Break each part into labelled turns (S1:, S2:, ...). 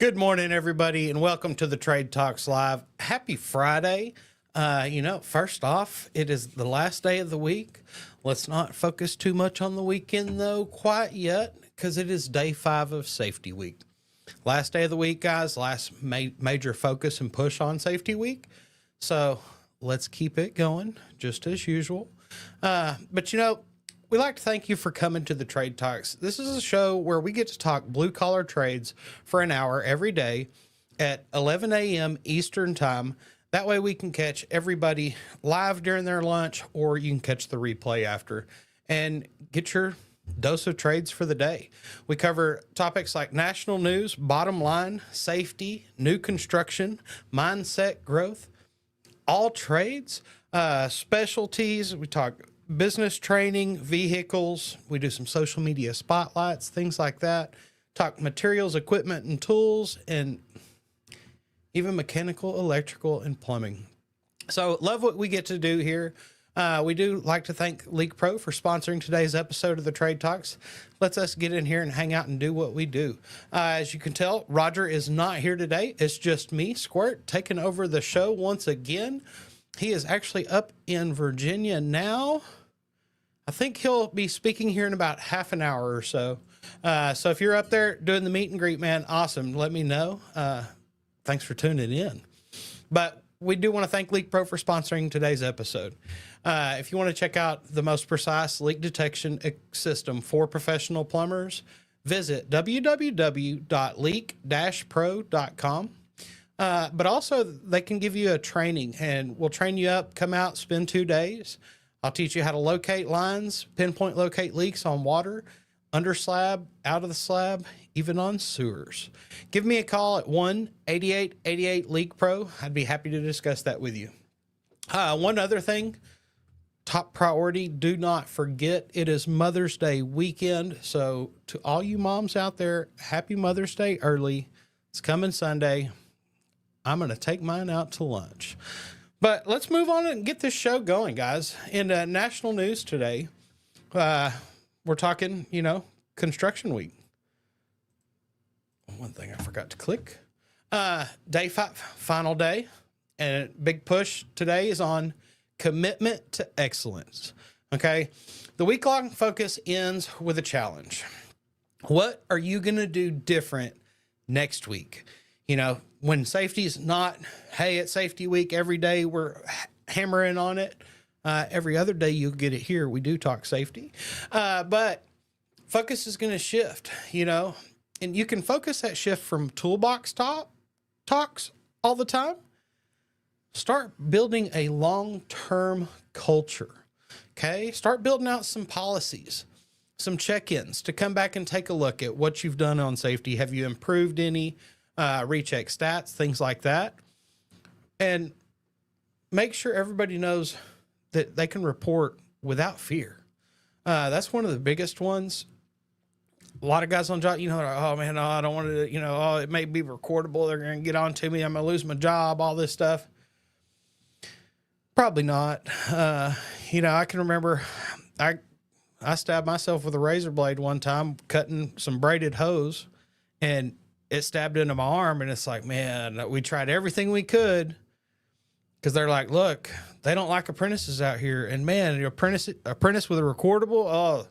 S1: Good morning, everybody, and welcome to the Trade Talks Live. Happy Friday. First off, it is the last day of the week. Let's not focus too much on the weekend, though, quite yet, because it is day 5 of Safety Week. Last day of the week, guys, last major focus and push on Safety Week. So let's keep it going, just as usual. We'd like to thank you for coming to the Trade Talks. This is a show where we get to talk blue-collar trades for an hour every day at 11 a.m. Eastern Time. That way we can catch everybody live during their lunch, or you can catch the replay after and get your dose of trades for the day. We cover topics like national news, bottom line, safety, new construction, mindset growth, all trades, specialties. We talk business training, vehicles. We do some social media spotlights, things like that. Talk materials, equipment, and tools, and even mechanical, electrical, and plumbing. So love what we get to do here. We do like to thank Leak Pro for sponsoring today's episode of the Trade Talks. Lets us get in here and hang out and do what we do. As you can tell, Roger is not here today. It's just me, Squirt, taking over the show once again. He is actually up in Virginia now. I think he'll be speaking here in about half an hour or so. So if you're up there doing the meet and greet, man, awesome. Let me know. Thanks for tuning in. But we do want to thank Leak Pro for sponsoring today's episode. If you want to check out the most precise leak detection system for professional plumbers, visit www.leak-pro.com. But also they can give you a training, and we'll train you up, come out, spend 2 days. I'll teach you how to locate lines, pinpoint locate leaks on water, under slab, out of the slab, even on sewers. Give me a call at 1-8888-LEAK-PRO. I'd be happy to discuss that with you. One other thing, top priority, do not forget it is Mother's Day weekend. So to all you moms out there, happy Mother's Day early. It's coming Sunday. I'm going to take mine out to lunch. But let's move on and get this show going, guys. In national news today, we're talking, construction week. One thing I forgot to click. Day 5, final day. And big push today is on commitment to excellence. Okay? The week-long focus ends with a challenge. What are you going to do different next week? When safety is not, hey, it's safety week every day, we're hammering on it. Every other day you'll get it here. We do talk safety. But focus is going to shift, and you can focus that shift from toolbox talks all the time. Start building a long-term culture. Okay. Start building out some policies, some check-ins to come back and take a look at what you've done on safety. Have you improved any? Recheck stats, things like that. And make sure everybody knows that they can report without fear. That's one of the biggest ones. A lot of guys on job, they're like, oh man, I don't want to, it may be recordable. They're going to get on to me. I'm going to lose my job, all this stuff. Probably not. I can remember I stabbed myself with a razor blade one time, cutting some braided hose, and it stabbed into my arm, and it's like, man, we tried everything we could, because they're like, look, they don't like apprentices out here. And man, an apprentice with a recordable, oh,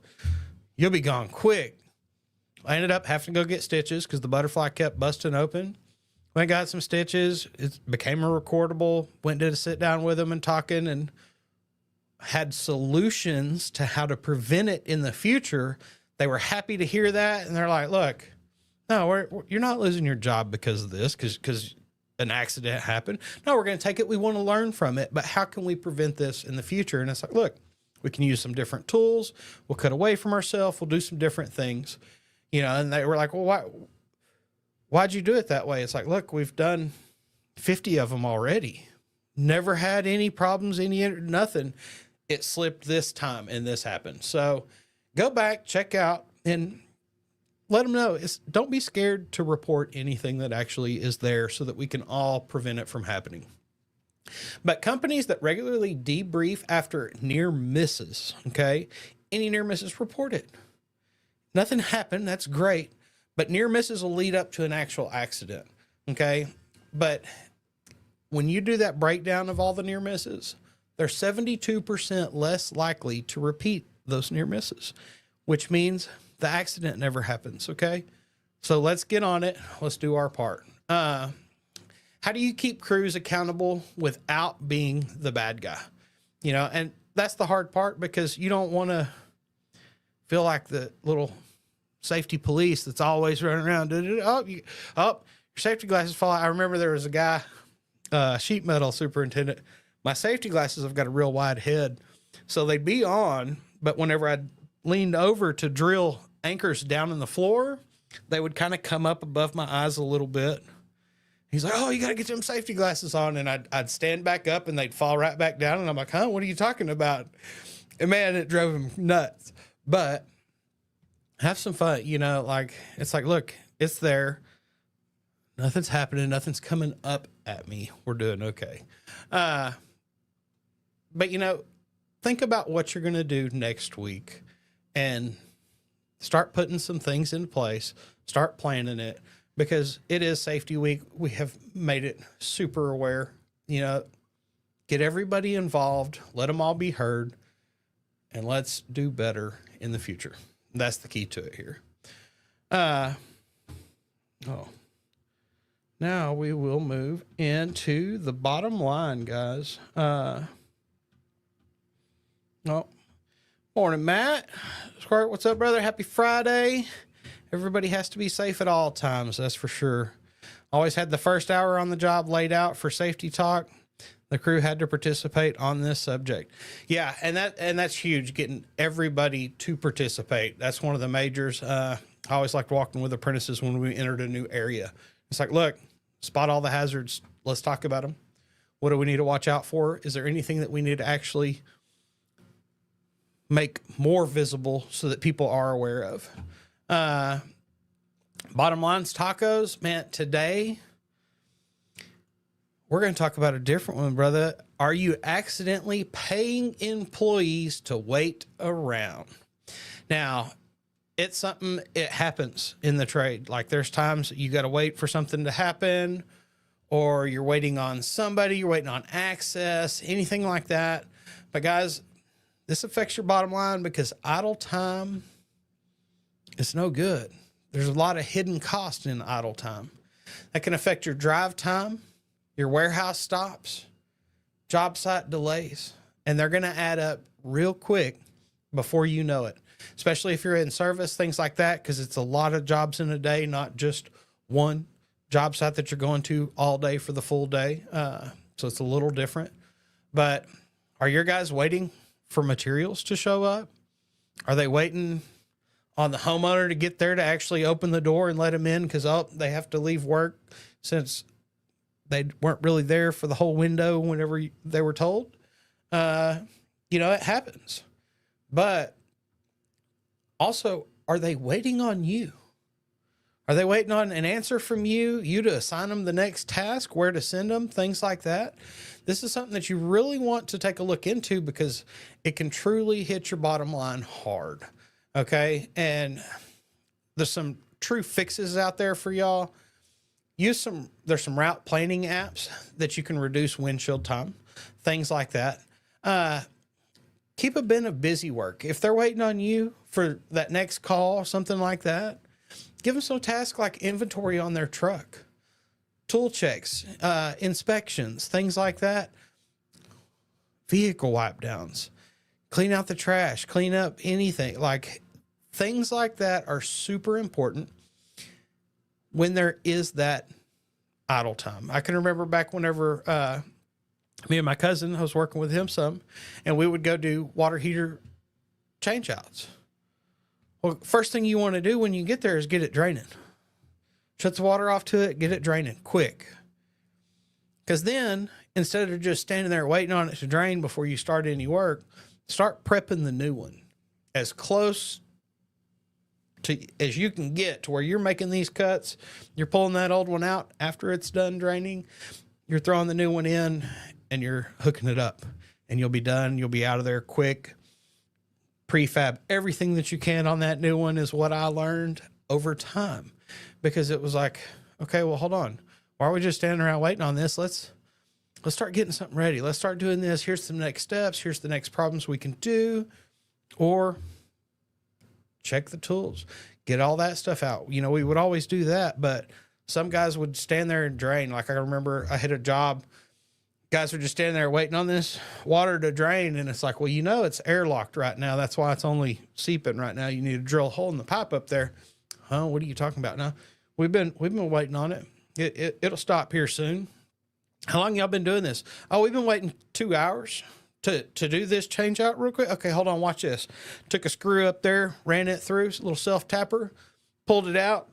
S1: you'll be gone quick. I ended up having to go get stitches because the butterfly kept busting open. Went and got some stitches. It became a recordable. Went and did a sit down with them and talking, and had solutions to how to prevent it in the future. They were happy to hear that. And they're like, look, no, you're not losing your job because of this, because an accident happened. No, we're going to take it. We want to learn from it. But how can we prevent this in the future? And it's like, look, we can use some different tools. We'll cut away from ourselves. We'll do some different things. And they were like, well, why'd you do it that way? It's like, look, we've done 50 of them already. Never had any problems, nothing. It slipped this time and this happened. So go back, check out, and let them know. Don't be scared to report anything that actually is there so that we can all prevent it from happening. But companies that regularly debrief after near misses, okay, any near misses, report it. Nothing happened. That's great. but near misses will lead up to an actual accident. Okay. But when you do that breakdown of all the near misses, they're 72% less likely to repeat those near misses, which means the accident never happens. Okay. So let's get on it. Let's do our part. How do you keep crews accountable without being the bad guy? You know, and that's the hard part, because you don't want to feel like the little safety police that's always running around. Your safety glasses fall out. I remember there was a guy, sheet metal superintendent. My safety glasses have got a real wide head, so they'd be on, but whenever I leaned over to drill anchors down in the floor, they would kind of come up above my eyes a little bit. He's like, "Oh, you got to get them safety glasses on." And I'd stand back up and they'd fall right back down. And I'm like, "Huh, what are you talking about?" And man, it drove him nuts. But have some fun, you know, like, it's like, look, it's there. Nothing's happening. Nothing's coming up at me. We're doing okay. But, you know, think about what you're going to do next week and start putting some things in place. Start planning it, because it is safety week. We have made it super aware, you know, get everybody involved, let them all be heard, and let's do better in the future. That's the key to it here. Now we will move into the bottom line, guys. Morning, Matt. Squirt, what's up, brother? Happy Friday. Everybody has to be safe at all times, that's for sure. Always had the first hour on the job laid out for safety talk. The crew had to participate on this subject. Yeah, and that's huge, getting everybody to participate. That's one of the majors. I always liked walking with apprentices when we entered a new area. It's like, look, spot all the hazards. Let's talk about them. What do we need to watch out for? Is there anything that we need to actually make more visible so that people are aware of? Bottom line's tacos. Man, today we're going to talk about a different one, brother. Are you accidentally paying employees to wait around? Now, it's something, it happens in the trade. Like, there's times you got to wait for something to happen, or you're waiting on somebody, you're waiting on access, anything like that. But guys, this affects your bottom line, because idle time, it's no good. There's a lot of hidden cost in idle time. That can affect your drive time, your warehouse stops, job site delays, and they're going to add up real quick before you know it, especially if you're in service, things like that, because it's a lot of jobs in a day, not just one job site that you're going to all day for the full day. So it's a little different. But are your guys waiting for materials to show up? Are they waiting on the homeowner to get there to actually open the door and let them in, because they have to leave work since they weren't really there for the whole window whenever they were told? You know, it happens. But also, are they waiting on you? Are they waiting on an answer from you to assign them the next task, where to send them, things like that? This is something that you really want to take a look into, because it can truly hit your bottom line hard. Okay. And there's some true fixes out there for y'all. There's some route planning apps that you can reduce windshield time, things like that. Keep a bin of busy work. If they're waiting on you for that next call, something like that, give them some task like inventory on their truck, tool checks, inspections, things like that, vehicle wipe downs, clean out the trash, clean up anything. Like, things like that are super important when there is that idle time. I can remember back whenever me and my cousin, I was working with him some, and we would go do water heater change outs. Well, first thing you want to do when you get there is get it draining. Shut the water off to it, get it draining quick. Because then, instead of just standing there waiting on it to drain before you start any work, start prepping the new one as close to as you can get to where you're making these cuts. You're pulling that old one out after it's done draining. You're throwing the new one in and you're hooking it up, and you'll be done. You'll be out of there quick. Prefab everything that you can on that new one is what I learned over time. because it was like, okay, well, hold on. Why are we just standing around waiting on this? Let's start getting something ready. Let's start doing this. Here's some next steps. Here's the next problems we can do. Or check the tools, get all that stuff out. You know, we would always do that, but some guys would stand there and drain. Like I remember I hit a job, guys were just standing there waiting on this water to drain. And it's like, well, you know, it's airlocked right now. That's why it's only seeping right now. You need to drill a hole in the pipe up there. Huh? What are you talking about now? We've been waiting on it. It'll stop here soon. How long y'all been doing this? Oh, we've been waiting 2 hours to do this change out real quick. Okay, hold on. Watch this. Took a screw up there, ran it through, a little self tapper, pulled it out,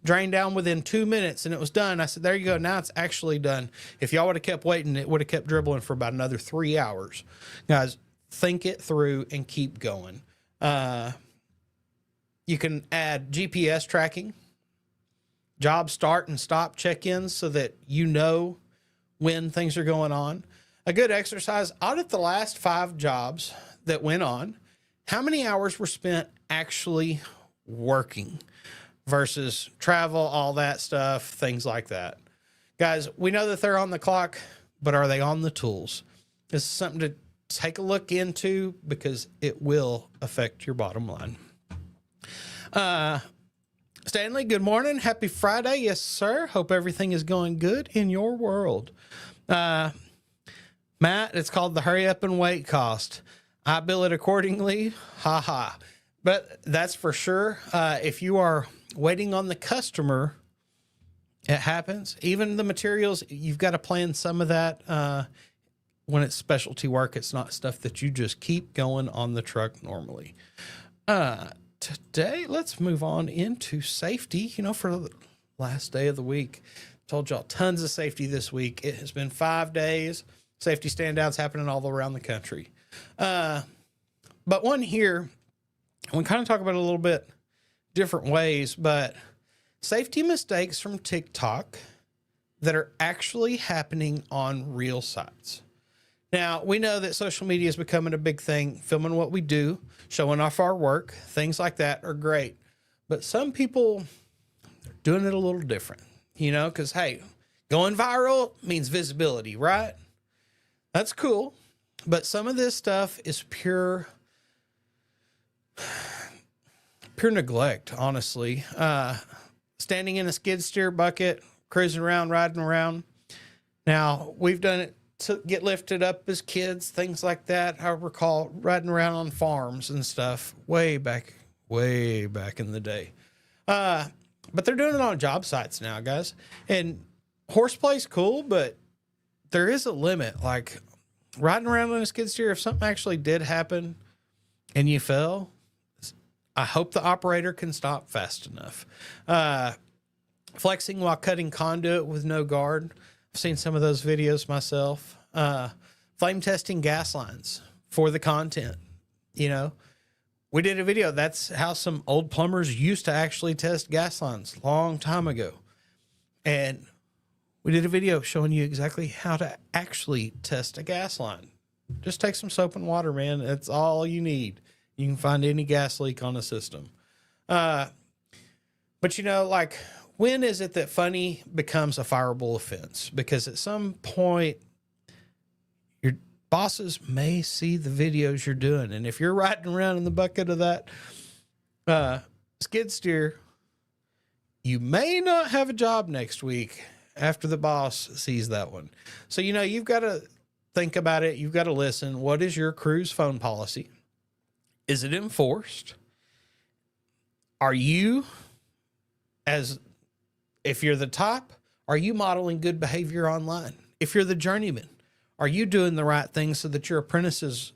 S1: drained down within 2 minutes, and it was done. I said, there you go. Now it's actually done. If y'all would have kept waiting, it would have kept dribbling for about another 3 hours. Guys, think it through and keep going. You can add GPS tracking, job start and stop check-ins so that you know when things are going on. A good exercise, audit the last 5 jobs that went on. How many hours were spent actually working versus travel, all that stuff, things like that. Guys, we know that they're on the clock, but are they on the tools? This is something to take a look into because it will affect your bottom line. Stanley, good morning. Happy Friday. Yes, sir. Hope everything is going good in your world. Matt, it's called the hurry up and wait cost. I bill it accordingly. Ha ha. But that's for sure. If you are waiting on the customer, it happens. Even the materials, you've got to plan some of that. When it's specialty work, it's not stuff that you just keep going on the truck normally. Today, let's move on into safety, for the last day of the week. Told y'all tons of safety this week. It has been 5 days. Safety standouts happening all around the country. But one here, we kind of talk about it a little bit different ways, but safety mistakes from TikTok that are actually happening on real sites. Now, we know that social media is becoming a big thing, filming what we do, showing off our work, things like that are great. But some people are doing it a little different, because, hey, going viral means visibility, right? That's cool. But some of this stuff is pure neglect, honestly. Standing in a skid steer bucket, cruising around, riding around. Now, we've done it to get lifted up as kids, things like that. I recall riding around on farms and stuff way back in the day. But they're doing it on job sites now, guys. And horseplay's cool, but there is a limit. Like riding around on a skid steer, if something actually did happen and you fell, I hope the operator can stop fast enough. Flexing while cutting conduit with no guard. I've seen some of those videos myself. Flame testing gas lines for the content. We did a video. That's how some old plumbers used to actually test gas lines long time ago. And we did a video showing you exactly how to actually test a gas line. Just take some soap and water, man. That's all you need. You can find any gas leak on a system. But when is it that funny becomes a fireable offense? Because at some point, your bosses may see the videos you're doing. And if you're riding around in the bucket of that skid steer, you may not have a job next week after the boss sees that one. So, you've got to think about it. You've got to listen. What is your crew's phone policy? Is it enforced? Are you, if you're the top, are you modeling good behavior online? If you're the journeyman, are you doing the right thing so that your apprentices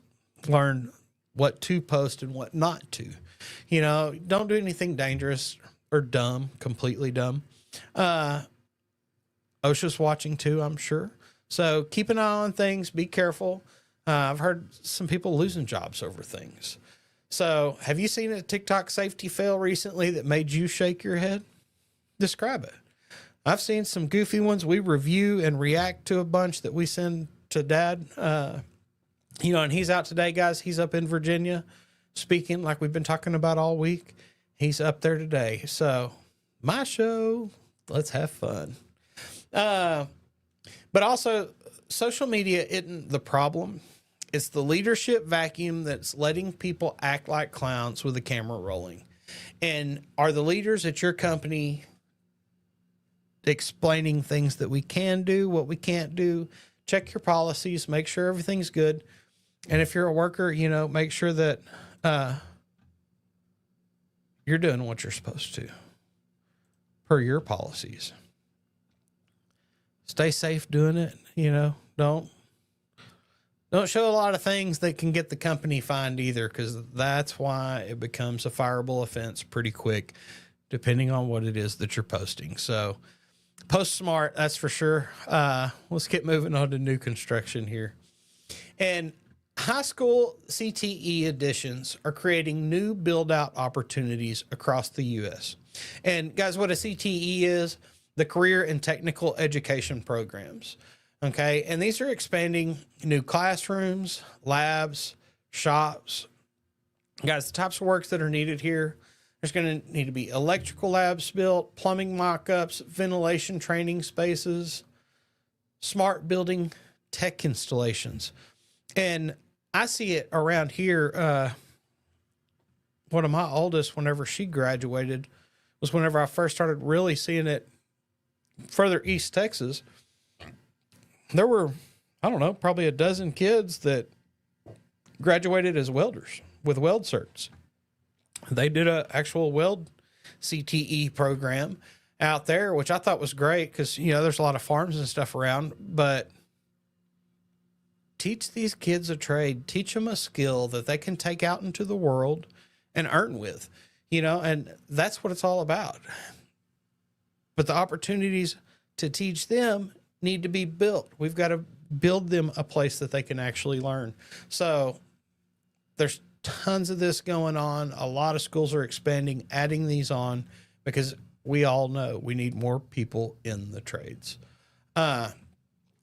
S1: learn what to post and what not to? Don't do anything dangerous or dumb, completely dumb. OSHA's watching too, I'm sure. So keep an eye on things. Be careful. I've heard some people losing jobs over things. So have you seen a TikTok safety fail recently that made you shake your head? Describe it. I've seen some goofy ones. We review and react to a bunch that we send to Dad. And he's out today, guys. He's up in Virginia speaking like we've been talking about all week. He's up there today. So my show. Let's have fun. But also, social media isn't the problem. It's the leadership vacuum that's letting people act like clowns with the camera rolling. And are the leaders at your company explaining things that we can do, what we can't do? Check your policies, make sure everything's good. And if you're a worker, make sure that you're doing what you're supposed to per your policies. Stay safe doing it. Don't show a lot of things that can get the company fined either, because that's why it becomes a fireable offense pretty quick, depending on what it is that you're posting. So post smart, that's for sure. Let's get moving on to new construction here. And high school CTE additions are creating new build-out opportunities across the U.S. And guys, what a CTE is, the Career and Technical Education Programs. Okay, and these are expanding new classrooms, labs, shops. Guys, the types of works that are needed here, there's going to need to be electrical labs built, plumbing mock-ups, ventilation training spaces, smart building tech installations. And I see it around here. One of my oldest, whenever she graduated, was whenever I first started really seeing it further east Texas. There were, I don't know, probably a dozen kids that graduated as welders with weld certs. They did an actual weld CTE program out there, which I thought was great because, there's a lot of farms and stuff around, but teach these kids a trade, teach them a skill that they can take out into the world and earn with, and that's what it's all about. But the opportunities to teach them need to be built. We've got to build them a place that they can actually learn. So there's tons of this going on. A lot of schools are expanding, adding these on, because we all know we need more people in the trades. An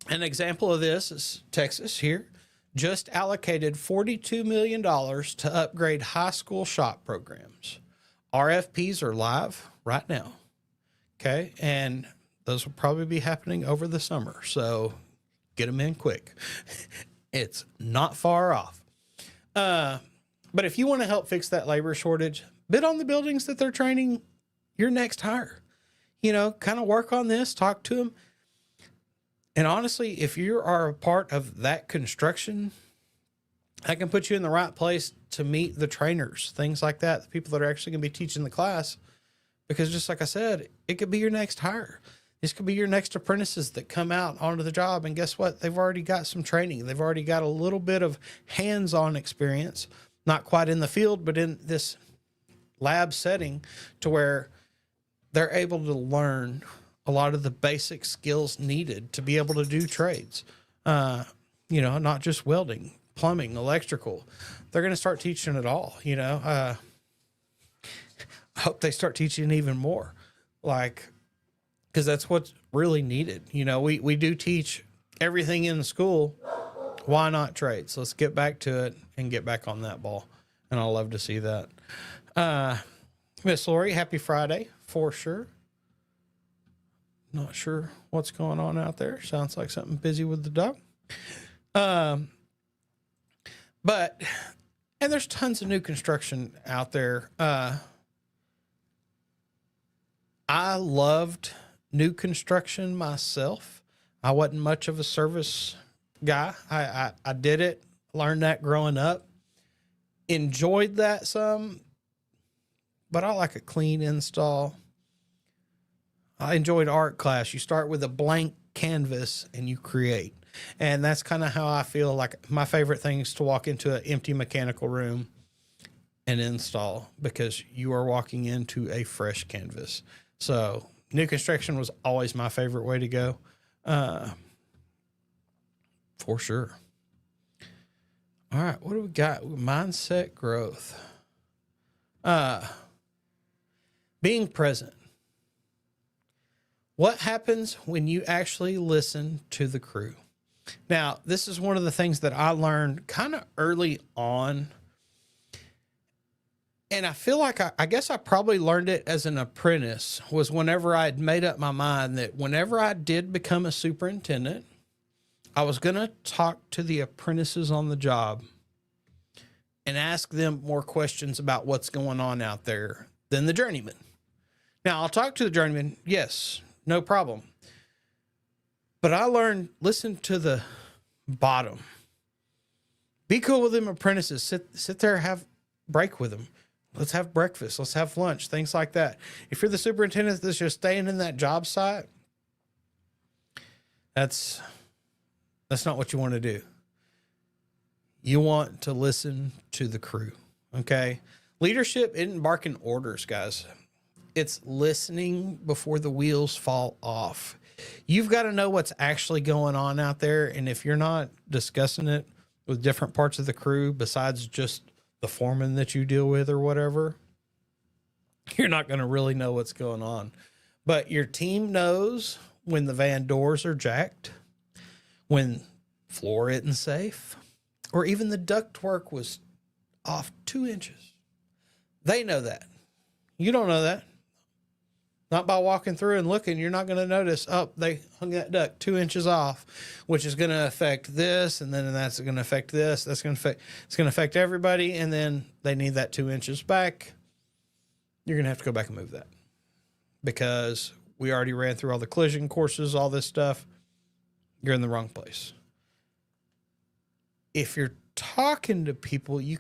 S1: example of this is Texas here just allocated $42 million to upgrade high school shop programs. RFPs are live right now. Okay. And those will probably be happening over the summer. So get them in quick. It's not far off. But if you want to help fix that labor shortage, bid on the buildings that they're training your next hire. Kind of work on this, talk to them. And honestly, if you are a part of that construction, I can put you in the right place to meet the trainers, things like that, the people that are actually going to be teaching the class. Because just like I said, it could be your next hire. This could be your next apprentices that come out onto the job. And guess what? They've already got some training. They've already got a little bit of hands-on experience, not quite in the field, but in this lab setting, to where they're able to learn a lot of the basic skills needed to be able to do trades. Not just welding, plumbing, electrical. They're going to start teaching it all, I hope they start teaching even more, because that's what's really needed. We do teach everything in school. Why not trades? Let's get back to it and get back on that ball. And I'll love to see that. Miss Lori, happy Friday for sure. Not sure what's going on out there. Sounds like something busy with the dog. And there's tons of new construction out there. I loved new construction myself. I wasn't much of a service guy. I did it, learned that growing up, enjoyed that some, but I like a clean install. I enjoyed art class. You start with a blank canvas and you create. And that's kind of how I feel. Like my favorite thing is to walk into an empty mechanical room and install, because you are walking into a fresh canvas. So new construction was always my favorite way to go. For sure. All right. What do we got? Mindset growth. Being present. What happens when you actually listen to the crew? Now, this is one of the things that I learned kind of early on. And I feel like I guess I probably learned it as an apprentice, was whenever I had made up my mind that whenever I did become a superintendent, I was going to talk to the apprentices on the job and ask them more questions about what's going on out there than the journeyman. Now, I'll talk to the journeyman, yes, no problem. But I learned, listen to the bottom. Be cool with them apprentices. Sit there, have break with them. Let's have breakfast. Let's have lunch, things like that. If you're the superintendent that's just staying in that job site, that's not what you want to do. You want to listen to the crew, okay? Leadership isn't barking orders, guys. It's listening before the wheels fall off. You've got to know what's actually going on out there, and if you're not discussing it with different parts of the crew besides just the foreman that you deal with or whatever, you're not going to really know what's going on. But your team knows when the van doors are jacked, when floor isn't safe, or even the ductwork was off 2 inches. They know that. You don't know that. Not by walking through and looking, you're not going to notice, oh, they hung that duct 2 inches off, which is going to affect this, and then that's going to affect this. It's going to affect everybody, and then they need that 2 inches back. You're going to have to go back and move that because we already ran through all the collision courses, all this stuff. You're in the wrong place. If you're talking to people, you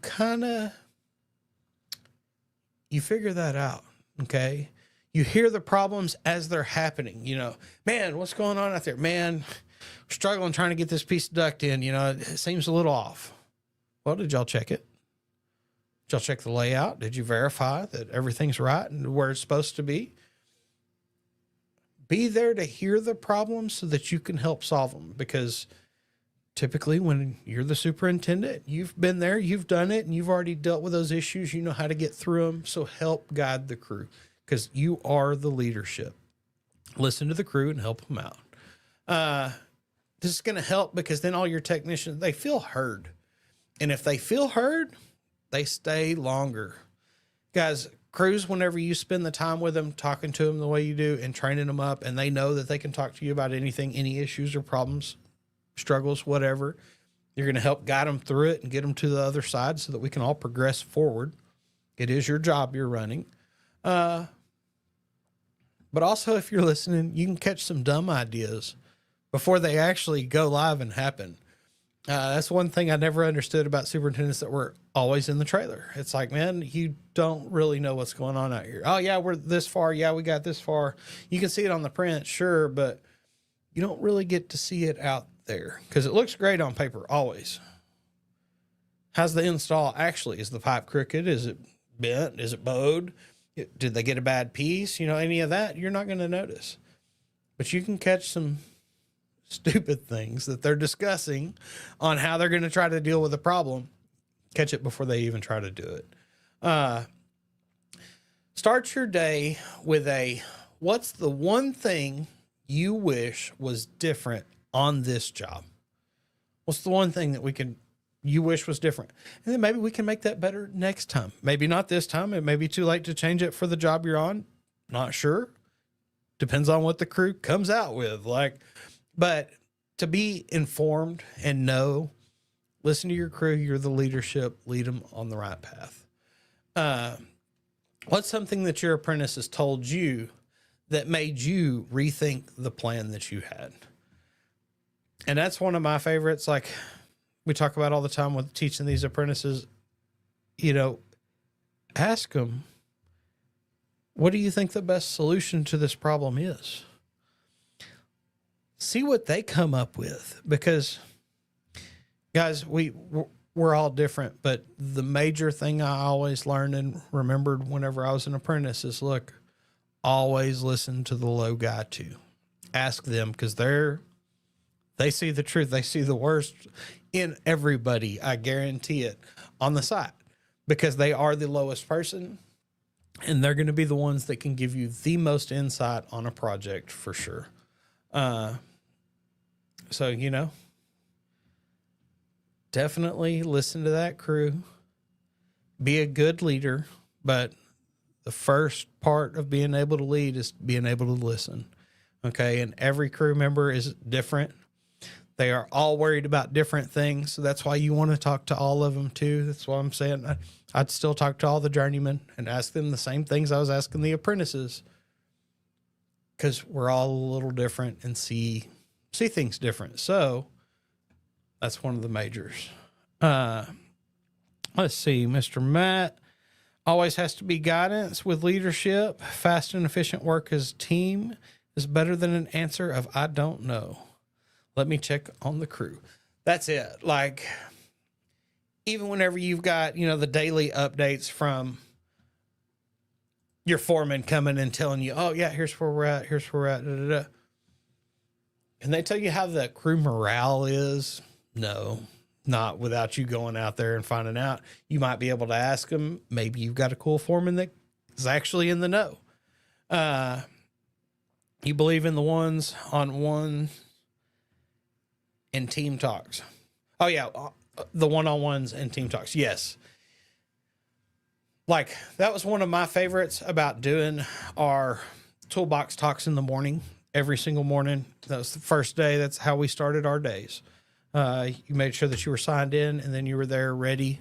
S1: figure that out, okay? You hear the problems as they're happening. You know, man, what's going on out there? Man, we're struggling trying to get this piece of duct in. You know, it seems a little off. Well, did y'all check it? Did y'all check the layout? Did you verify that everything's right and where it's supposed to be? Be there to hear the problems so that you can help solve them. Because typically when you're the superintendent, you've been there, you've done it, and you've already dealt with those issues. You know how to get through them. So help guide the crew. Because you are the leadership. Listen to the crew and help them out. This is going to help because then all your technicians, they feel heard. And if they feel heard, they stay longer. Guys, crews, whenever you spend the time with them, talking to them the way you do and training them up, and they know that they can talk to you about anything, any issues or problems, struggles, whatever, you're going to help guide them through it and get them to the other side so that we can all progress forward. It is your job you're running. But also, if you're listening, you can catch some dumb ideas before they actually go live and happen. That's one thing I never understood about superintendents that were always in the trailer. It's like, man, you don't really know what's going on out here. Oh, yeah, we're this far. Yeah, we got this far. You can see it on the print, sure, but you don't really get to see it out there because it looks great on paper, always. How's the install actually? Is the pipe crooked? Is it bent? Is it bowed? Did they get a bad piece? You know, any of that, you're not going to notice. But you can catch some stupid things that they're discussing on how they're going to try to deal with the problem. Catch it before they even try to do it. Start your day with what's the one thing you wish was different on this job? What's the one thing that you wish was different? And then maybe we can make that better next time. Maybe not this time. It may be too late to change it for the job you're on. Not sure. Depends on what the crew comes out with. But to be informed and know, listen to your crew. You're the leadership. Lead them on the right path. What's something that your apprentice has told you that made you rethink the plan that you had? And that's one of my favorites. Like we talk about all the time with teaching these apprentices, you know, ask them, what do you think the best solution to this problem is? See what they come up with, because guys, we're all different, but the major thing I always learned and remembered whenever I was an apprentice is, look, always listen to the low guy too. Ask them, because they see the truth. They see the worst in everybody. I guarantee it on the site, because they are the lowest person and they're going to be the ones that can give you the most insight on a project for sure. So, you know, definitely listen to that crew, be a good leader, but the first part of being able to lead is being able to listen. Okay. And every crew member is different. They are all worried about different things. So that's why you want to talk to all of them too. That's what I'm saying. I'd still talk to all the journeymen and ask them the same things I was asking the apprentices, because we're all a little different and see things different. So that's one of the majors. Let's see. Mr. Matt always has to be guidance with leadership. Fast and efficient work as a team is better than an answer of I don't know. Let me check on the crew. That's it. Like, even whenever you've got, the daily updates from your foreman coming and telling you, oh yeah, here's where we're at. Here's where we're at. Da, da, da. Can they tell you how the crew morale is? No, not without you going out there and finding out. You might be able to ask them. Maybe you've got a cool foreman that is actually in the know. You believe in the one-on-one and team talks. Oh yeah, the one-on-ones and team talks. Yes. Like, that was one of my favorites about doing our toolbox talks in the morning, every single morning. That was the first day. That's how we started our days. You made sure that you were signed in, and then you were there ready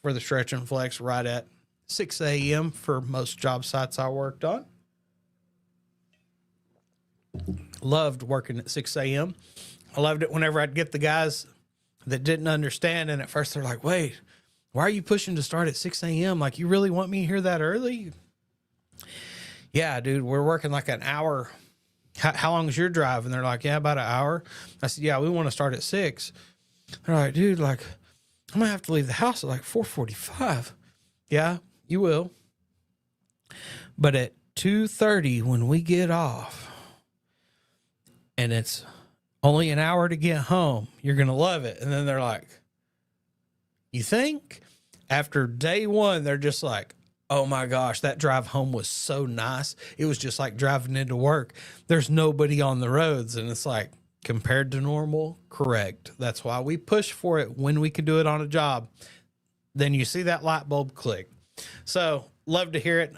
S1: for the stretch and flex right at 6 a.m. for most job sites I worked on. Loved working at 6 a.m. I loved it whenever I'd get the guys that didn't understand, and at first they're like, wait, why are you pushing to start at 6 a.m.? Like, you really want me here that early? Yeah, dude, we're working like an hour. How long is your drive? And they're like, yeah, about an hour. I said, yeah, we want to start at 6. They're like, dude, like, I'm going to have to leave the house at like 4:45. Yeah, you will. But at 2:30, when we get off, and it's only an hour to get home, you're going to love it. And then they're like, you think? After day one, they're just like, oh my gosh, that drive home was so nice. It was just like driving into work. There's nobody on the roads. And it's like, compared to normal, correct. That's why we push for it when we can do it on a job. Then you see that light bulb click. So love to hear it.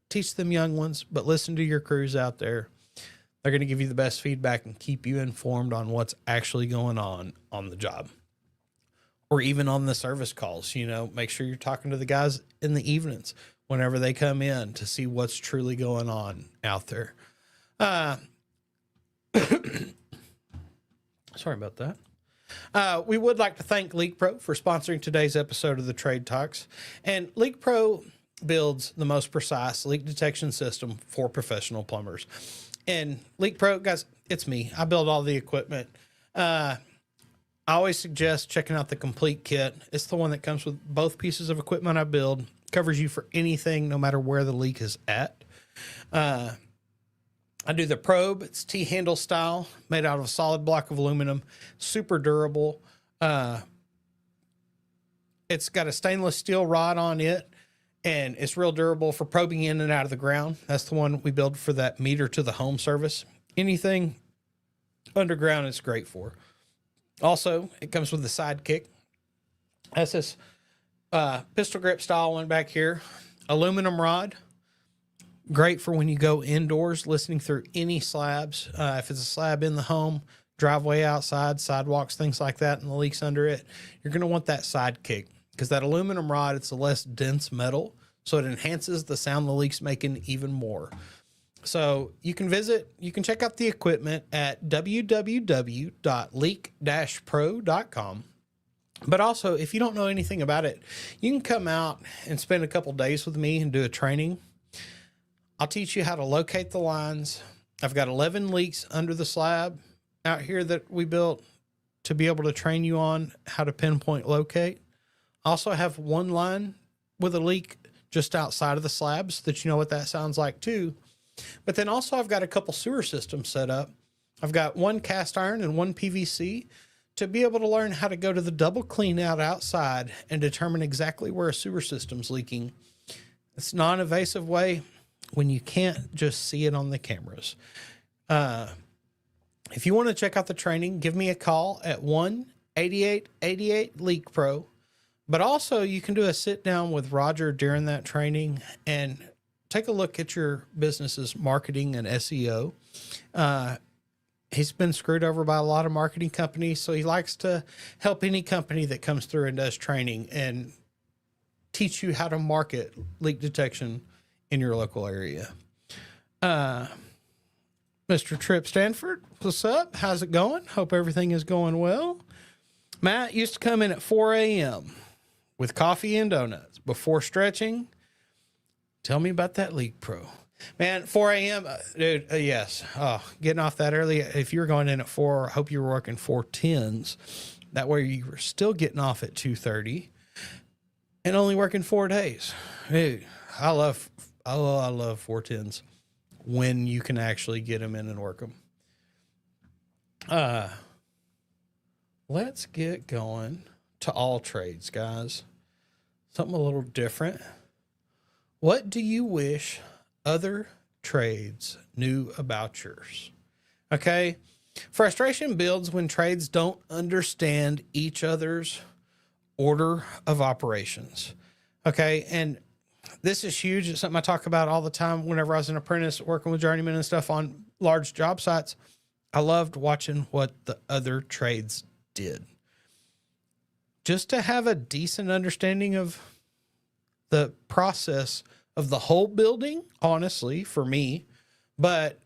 S1: Teach them young ones, but listen to your crews out there. They're going to give you the best feedback and keep you informed on what's actually going on the job. Or even on the service calls. Make sure you're talking to the guys in the evenings whenever they come in to see what's truly going on out there. Sorry about that. We would like to thank Leak Pro for sponsoring today's episode of the Trade Talks. And Leak Pro builds the most precise leak detection system for professional plumbers. And Leak Pro, guys, it's me. I build all the equipment. I always suggest checking out the complete kit. It's the one that comes with both pieces of equipment I build. Covers you for anything, no matter where the leak is at. I do the probe. It's T-handle style, made out of a solid block of aluminum. Super durable. It's got a stainless steel rod on it, and it's real durable for probing in and out of the ground. That's the one we build for that meter to the home service. Anything underground it's great for. Also, it comes with the Sidekick. That's this pistol grip style one back here. Aluminum rod. Great for when you go indoors, listening through any slabs. If it's a slab in the home, driveway outside, sidewalks, things like that, and the leaks under it, you're going to want that Sidekick. Because that aluminum rod, it's a less dense metal, so it enhances the sound the leak's making even more. So you can check out the equipment at www.leak-pro.com. But also, if you don't know anything about it, you can come out and spend a couple days with me and do a training. I'll teach you how to locate the lines. I've got 11 leaks under the slab out here that we built to be able to train you on how to pinpoint locate. I also have one line with a leak just outside of the slab so that you know what that sounds like too. But then also I've got a couple sewer systems set up. I've got one cast iron and one PVC to be able to learn how to go to the double clean out outside and determine exactly where a sewer system's leaking. It's a non-invasive way when you can't just see it on the cameras. If you want to check out the training, give me a call at 1-8888-LEAK-PRO. But also, you can do a sit down with Roger during that training and take a look at your business's marketing and SEO. He's been screwed over by a lot of marketing companies, so he likes to help any company that comes through and does training and teach you how to market leak detection in your local area. Mr. Trip Stanford, what's up? How's it going? Hope everything is going well. Matt used to come in at 4 a.m. with coffee and donuts before stretching. Tell me about that Leak Pro. Man, 4 a.m., dude, yes. Oh, getting off that early. If you were going in at 4, I hope you were working 410s. That way you were still getting off at 2:30 and only working 4 days. Dude, I love 410s when you can actually get them in and work them. Let's get going to all trades, guys. Something a little different. What do you wish other trades knew about yours? Okay. Frustration builds when trades don't understand each other's order of operations. Okay. And this is huge. It's something I talk about all the time whenever I was an apprentice working with journeymen and stuff on large job sites. I loved watching what the other trades did. Just to have a decent understanding of the process of the whole building, honestly, for me, but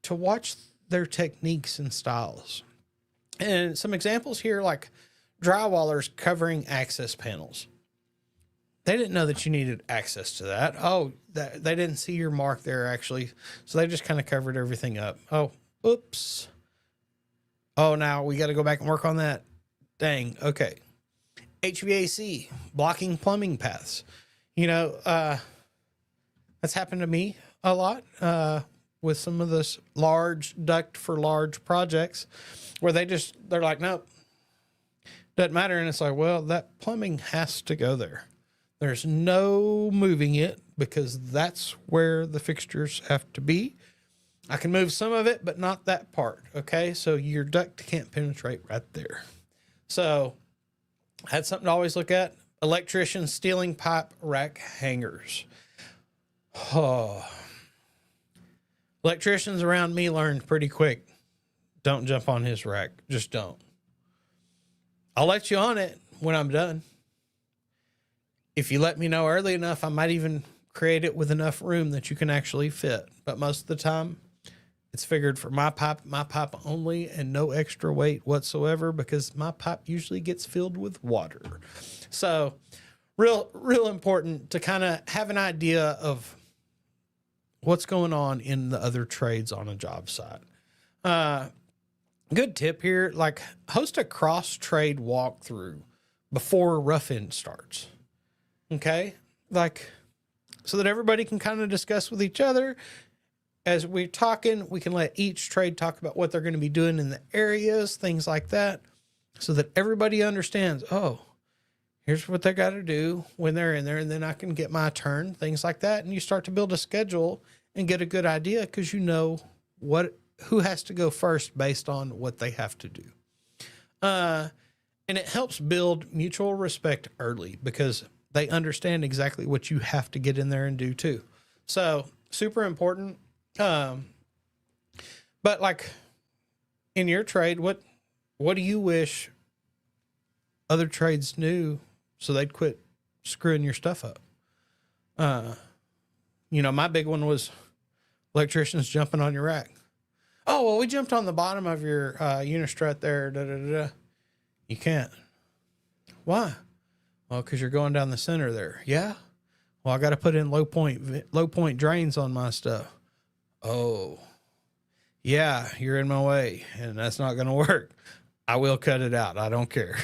S1: to watch their techniques and styles. And some examples here, like drywallers covering access panels. They didn't know that you needed access to that. Oh, they didn't see your mark there, actually. So they just kind of covered everything up. Oh, oops. Oh, now we got to go back and work on that. Dang. Okay. HVAC, blocking plumbing paths. You know, that's happened to me a lot with some of this large duct for large projects where they're like, nope, doesn't matter. And it's like, well, that plumbing has to go there. There's no moving it because that's where the fixtures have to be. I can move some of it, but not that part. Okay. So your duct can't penetrate right there. So I had something to always look at. Electricians stealing pipe rack hangers. Oh. Electricians around me learned pretty quick. Don't jump on his rack. Just don't. I'll let you on it when I'm done. If you let me know early enough, I might even create it with enough room that you can actually fit. But most of the time, it's figured for my pipe only, and no extra weight whatsoever because my pipe usually gets filled with water. So real important to kind of have an idea of what's going on in the other trades on a job site. Good tip here, like host a cross trade walkthrough before rough end starts. Okay. Like so that everybody can kind of discuss with each other. As we're talking, we can let each trade talk about what they're going to be doing in the areas, things like that, so that everybody understands, oh, here's what they got to do when they're in there, and then I can get my turn, things like that. And you start to build a schedule and get a good idea because you know who has to go first based on what they have to do. And it helps build mutual respect early because they understand exactly what you have to get in there and do too. So super important. But like in your trade, what do you wish other trades knew so they'd quit screwing your stuff up? You know, my big one was electricians jumping on your rack. Oh, well, we jumped on the bottom of your unistrut there. Da, da, da, da. You can't. Why? Well, because you're going down the center there. Yeah. Well, I got to put in low point drains on my stuff. Oh, yeah, you're in my way, and that's not going to work. I will cut it out. I don't care.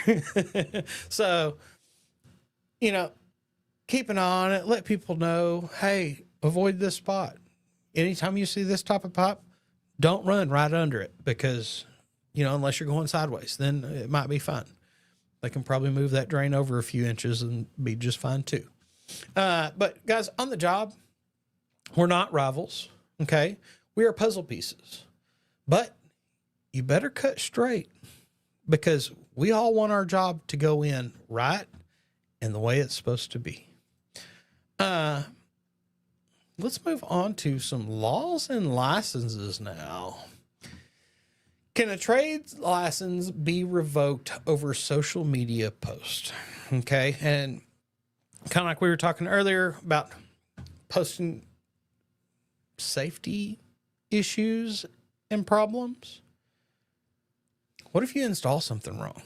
S1: So, you know, keep an eye on it. Let people know, hey, avoid this spot. Anytime you see this type of pipe, don't run right under it because, you know, unless you're going sideways, then it might be fine. They can probably move that drain over a few inches and be just fine too. But guys, on the job, we're not rivals. Okay. We are puzzle pieces, but you better cut straight because we all want our job to go in right and the way it's supposed to be. Let's move on to some laws and licenses now. Can a trade license be revoked over social media post? Okay. And kind of like we were talking earlier about posting safety issues and problems. What if you install something wrong?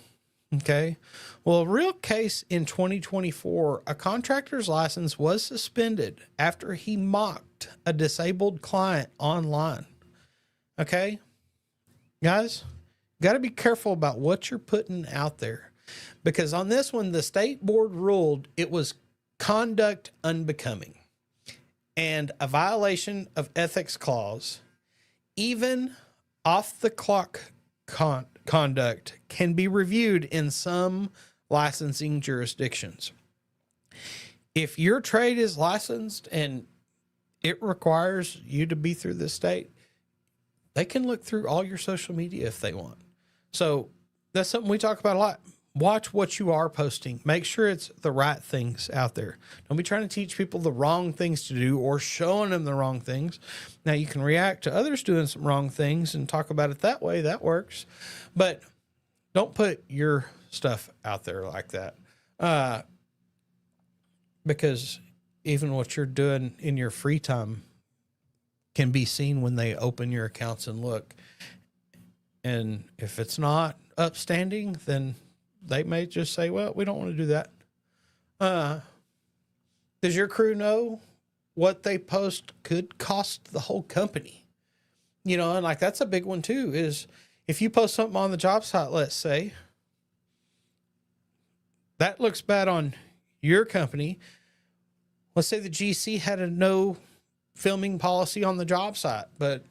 S1: Okay. Well, a real case in 2024, a contractor's license was suspended after he mocked a disabled client online. Okay. Guys, got to be careful about what you're putting out there, because on this one, the state board ruled it was conduct unbecoming and a violation of ethics clause. Even off the clock conduct can be reviewed in some licensing jurisdictions. If your trade is licensed and it requires you to be through the state, they can look through all your social media if they want. So that's something we talk about a lot. Watch what you are posting. Make sure it's the right things out there. Don't be trying to teach people the wrong things to do or showing them the wrong things. Now, you can react to others doing some wrong things and talk about it that way. That works. But don't put your stuff out there like that. Because even what you're doing in your free time can be seen when they open your accounts and look. And if it's not upstanding, then they may just say, well, we don't want to do that. Does your crew know what they post could cost the whole company? You know, and like that's a big one too, is if you post something on the job site, let's say, that looks bad on your company. Let's say the GC had a no filming policy on the job site, but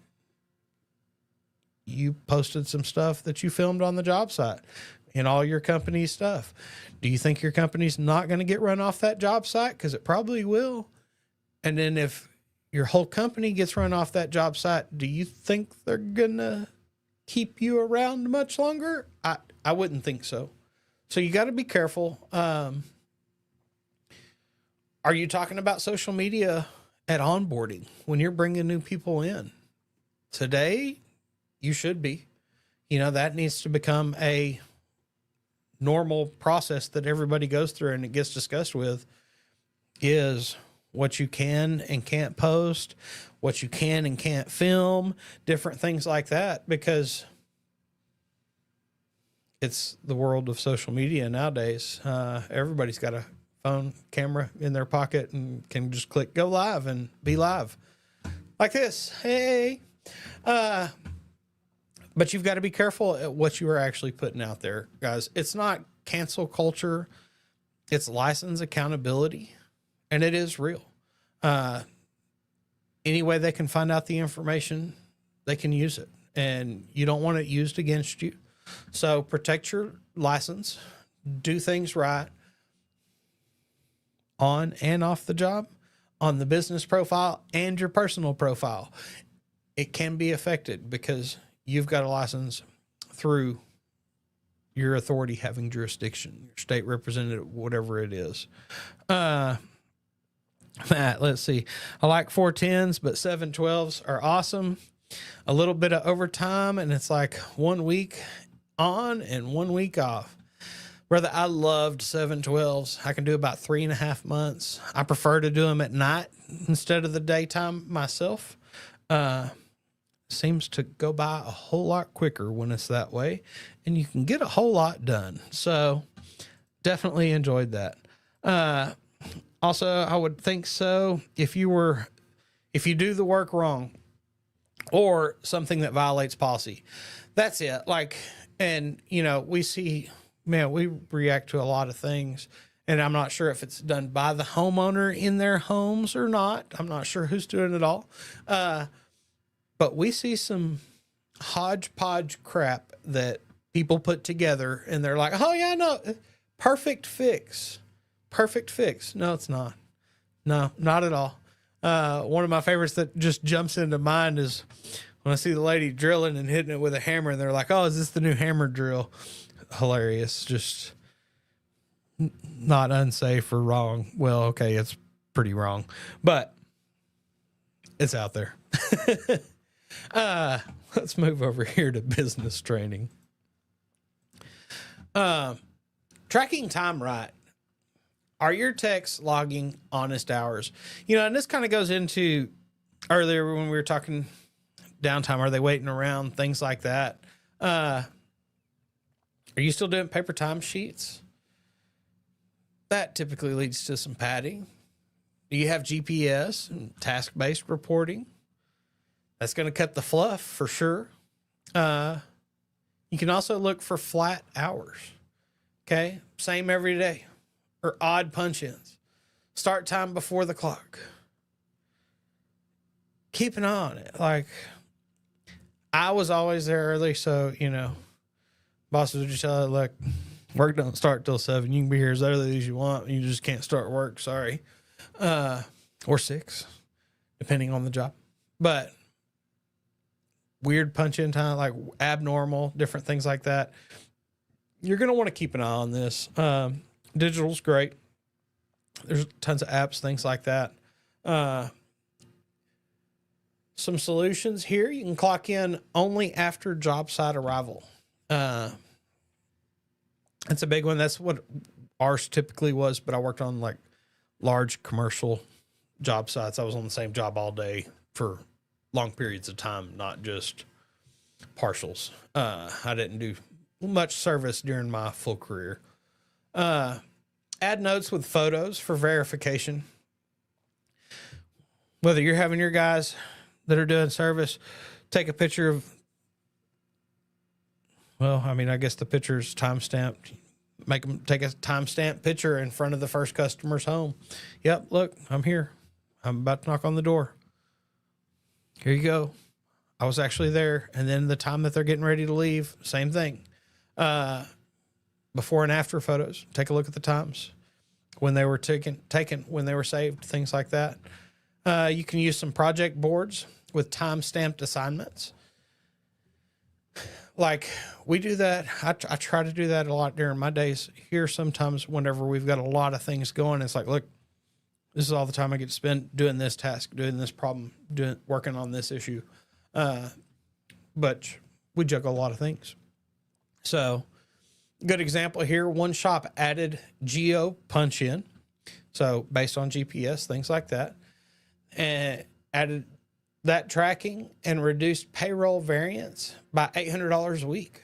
S1: you posted some stuff that you filmed on the job site and all your company's stuff. Do you think your company's not going to get run off that job site? Because it probably will. And then if your whole company gets run off that job site, do you think they're going to keep you around much longer? I wouldn't think so. So you got to be careful. Are you talking about social media at onboarding when you're bringing new people in? Today, you should be. You know, that needs to become a normal process that everybody goes through and it gets discussed with, is what you can and can't post, what you can and can't film, different things like that, because it's the world of social media nowadays. Everybody's got a phone camera in their pocket and can just click go live and be live like this. Hey, but you've got to be careful at what you are actually putting out there, guys. It's not cancel culture. It's license accountability, and it is real. Any way they can find out the information, they can use it, and you don't want it used against you. So protect your license, do things right on and off the job, on the business profile and your personal profile. It can be affected because you've got a license through your authority having jurisdiction, your state representative, whatever it is. Matt, let's see. I like 410s, but 712s are awesome. A little bit of overtime, and it's like 1 week on and 1 week off. Brother, I loved 712s. I can do about 3.5 months. I prefer to do them at night instead of the daytime myself. Seems to go by a whole lot quicker when it's that way, and you can get a whole lot done. So definitely enjoyed that. Also, I would think so if you do the work wrong or something that violates policy, that's it. Like, and you know, we see, man, we react to a lot of things, and I'm not sure if it's done by the homeowner in their homes or not. I'm not sure who's doing it all. But we see some hodgepodge crap that people put together and they're like, oh yeah, no, perfect fix. Perfect fix. No, it's not. No, not at all. One of my favorites that just jumps into mind is when I see the lady drilling and hitting it with a hammer and they're like, oh, is this the new hammer drill? Hilarious. Just not unsafe or wrong. Well, okay, it's pretty wrong, but it's out there. Let's move over here to business training. Tracking time right. Are your techs logging honest hours? You know, and this kind of goes into earlier when we were talking downtime. Are they waiting around? Things like that. Are you still doing paper time sheets? That typically leads to some padding. Do you have GPS and task-based reporting? That's going to cut the fluff for sure. You can also look for flat hours. Okay, same every day, or odd punch-ins. Start time before the clock. Keep an eye on it. Like, I was always there early, so, you know, bosses would just tell you, look, work don't start till 7. You can be here as early as you want. You just can't start work, sorry. Or 6, depending on the job. But weird punch-in time, like abnormal, different things like that. You're going to want to keep an eye on this. Digital's great. There's tons of apps, things like that. Some solutions here. You can clock in only after job site arrival. That's a big one. That's what ours typically was, but I worked on like large commercial job sites. I was on the same job all day for long periods of time, not just partials. I didn't do much service during my full career. Add notes with photos for verification. Whether you're having your guys that are doing service take a picture of, well, I mean, I guess the picture's time-stamped. Make them take a time-stamped picture in front of the first customer's home. Yep, look, I'm here. I'm about to knock on the door. Here you go. I was actually there. And then the time that they're getting ready to leave, same thing. Before and after photos, take a look at the times when they were taken, when they were saved, things like that. You can use some project boards with time-stamped assignments. Like we do that. I try to do that a lot during my days here. Sometimes whenever we've got a lot of things going, it's like, look, this is all the time I get to spend doing this task, doing this problem, working on this issue. But we juggle a lot of things. So good example here. One shop added geo punch in. So based on GPS, things like that, and added that tracking and reduced payroll variance by $800 a week.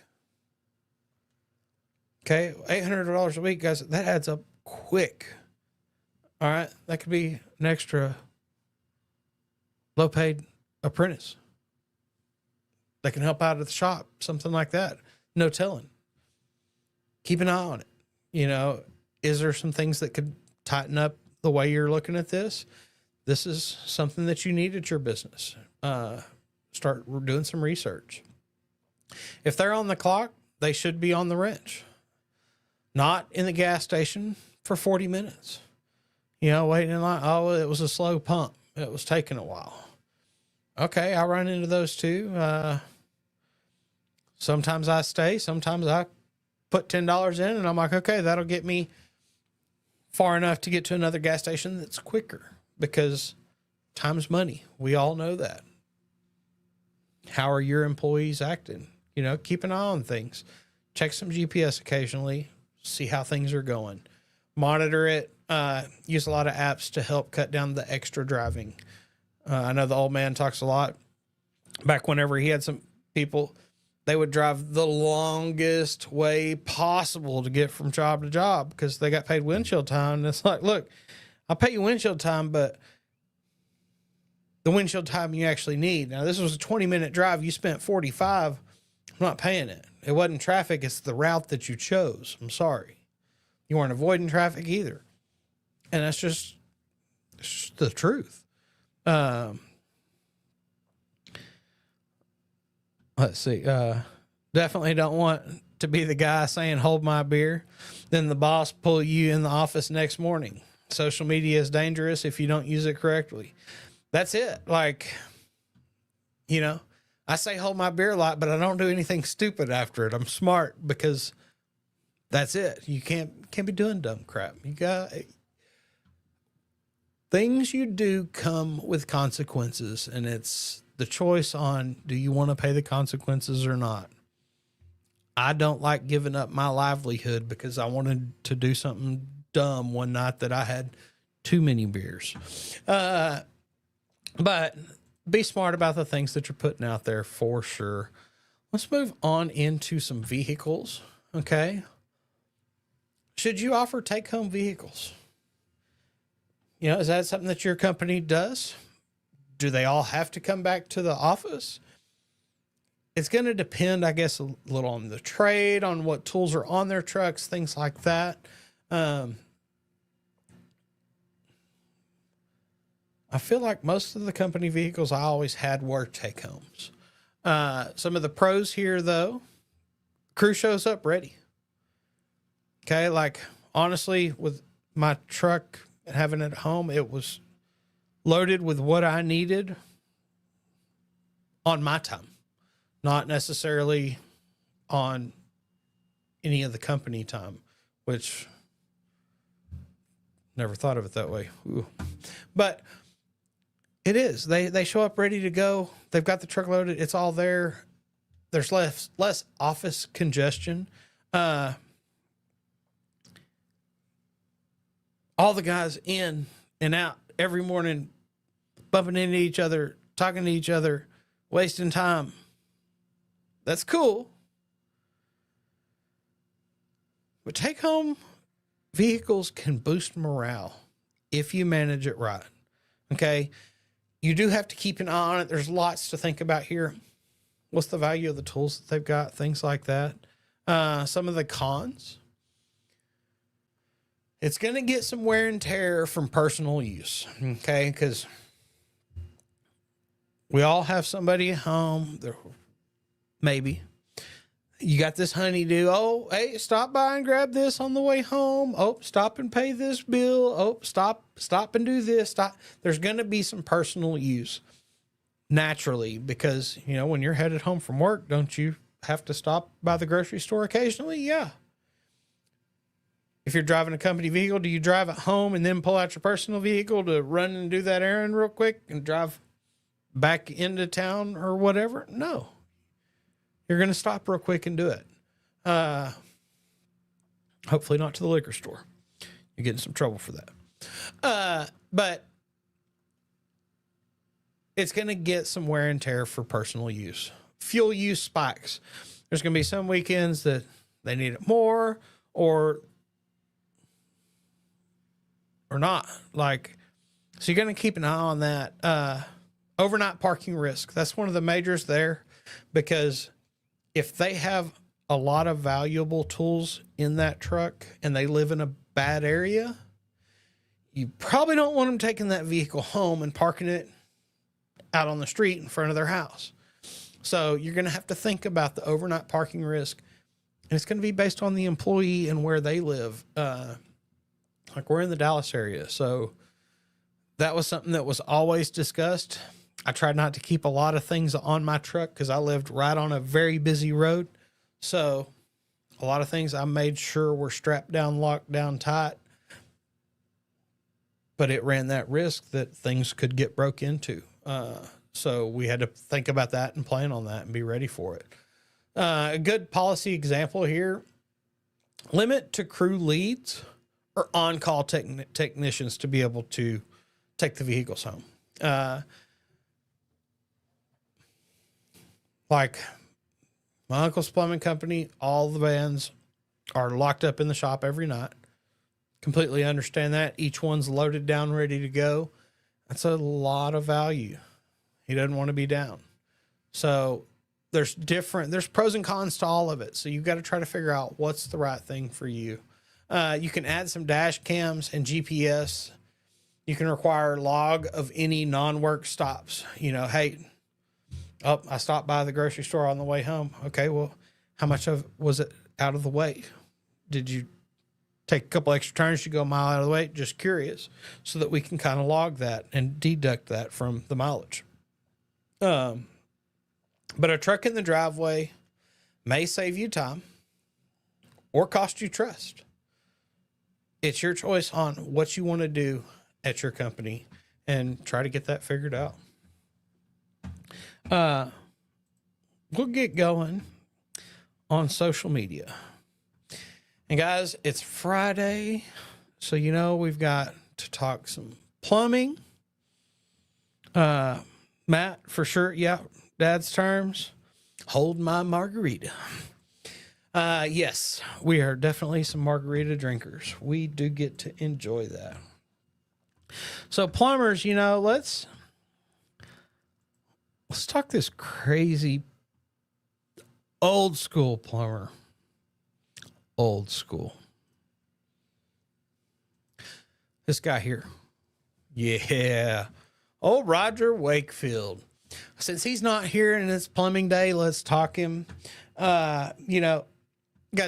S1: Okay. $800 a week, guys, that adds up quick. All right. That could be an extra low paid apprentice that can help out at the shop, something like that. No telling. Keep an eye on it. You know, is there some things that could tighten up the way you're looking at this? This is something that you need at your business. Start doing some research. If they're on the clock, they should be on the wrench, not in the gas station for 40 minutes. You know, waiting in line. Oh, it was a slow pump. It was taking a while. Okay, I run into those too. Sometimes I stay. Sometimes I put $10 in and I'm like, okay, that'll get me far enough to get to another gas station that's quicker because time's money. We all know that. How are your employees acting? You know, keep an eye on things. Check some GPS occasionally. See how things are going. Monitor it. Use a lot of apps to help cut down the extra driving. I know the old man talks a lot. Back whenever he had some people, they would drive the longest way possible to get from job to job because they got paid windshield time. And it's like, look, I'll pay you windshield time, but the windshield time you actually need. Now, this was a 20-minute drive. You spent 45. I'm not paying it. It wasn't traffic. It's the route that you chose. I'm sorry. You weren't avoiding traffic either. And that's just the truth. Let's see. Definitely don't want to be the guy saying, hold my beer. Then the boss pull you in the office next morning. Social media is dangerous if you don't use it correctly. That's it. Like, you know, I say hold my beer a lot, but I don't do anything stupid after it. I'm smart because That's it. You can't be doing dumb crap. You got things you do come with consequences, and it's the choice on do you want to pay the consequences or not. I don't like giving up my livelihood because I wanted to do something dumb one night that I had too many beers. But be smart about the things that you're putting out there for sure. Let's move on into some vehicles. Okay. Should you offer take-home vehicles? You know, is that something that your company does? Do they all have to come back to the office? It's going to depend, I guess, a little on the trade, on what tools are on their trucks, things like that. I feel like most of the company vehicles I always had were take-homes. Some of the pros here, though, crew shows up ready. Okay, like, honestly, with my truck and having it at home, it was loaded with what I needed on my time, not necessarily on any of the company time, which never thought of it that way. Ooh. But it is. They show up ready to go. They've got the truck loaded. It's all there. There's less office congestion. All the guys in and out every morning, bumping into each other, talking to each other, wasting time. That's cool. But take-home vehicles can boost morale if you manage it right. Okay? You do have to keep an eye on it. There's lots to think about here. What's the value of the tools that they've got? Things like that. Some of the cons. It's going to get some wear and tear from personal use. Okay? Because we all have somebody at home. Maybe. You got this honeydew. Oh, hey, stop by and grab this on the way home. Oh, stop and pay this bill. Oh, stop and do this. Stop. There's going to be some personal use naturally because, you know, when you're headed home from work, don't you have to stop by the grocery store occasionally? Yeah. If you're driving a company vehicle, do you drive it home and then pull out your personal vehicle to run and do that errand real quick and drive back into town or whatever? No. You're going to stop real quick and do it. Hopefully not to the liquor store. You get in some trouble for that. But it's going to get some wear and tear for personal use. Fuel use spikes. There's going to be some weekends that they need it more or not. Like, so you're going to keep an eye on that. Overnight parking risk. That's one of the majors there because if they have a lot of valuable tools in that truck and they live in a bad area, you probably don't want them taking that vehicle home and parking it out on the street in front of their house. So you're going to have to think about the overnight parking risk. And it's going to be based on the employee and where they live. Like we're in the Dallas area. So that was something that was always discussed. I tried not to keep a lot of things on my truck because I lived right on a very busy road. So a lot of things I made sure were strapped down, locked down tight. But it ran that risk that things could get broke into. So we had to think about that and plan on that and be ready for it. A good policy example here, limit to crew leads or on-call technicians to be able to take the vehicles home. Like my uncle's plumbing company, all the vans are locked up in the shop every night. Completely understand that. Each one's loaded down, ready to go. That's a lot of value. He doesn't want to be down. So there's pros and cons to all of it. So you've got to try to figure out what's the right thing for you. You can add some dash cams and GPS. You can require log of any non-work stops. You know, hey, I stopped by the grocery store on the way home. Okay, well, how much was it out of the way? Did you take a couple extra turns to go a mile out of the way? Just curious, so that we can kind of log that and deduct that from the mileage. But a truck in the driveway may save you time. or cost you trust. It's your choice on what you want to do at your company and try to get that figured out. We'll get going on social media. And guys, it's Friday, so we've got to talk some plumbing. Matt, for sure, yeah, Dad's terms, hold my margarita. Yes, we are definitely some margarita drinkers. We do get to enjoy that. So plumbers, let's talk this crazy old school plumber. Old school. This guy here. Yeah. Old Roger Wakefield. Since he's not here and it's plumbing day, let's talk him. Guys,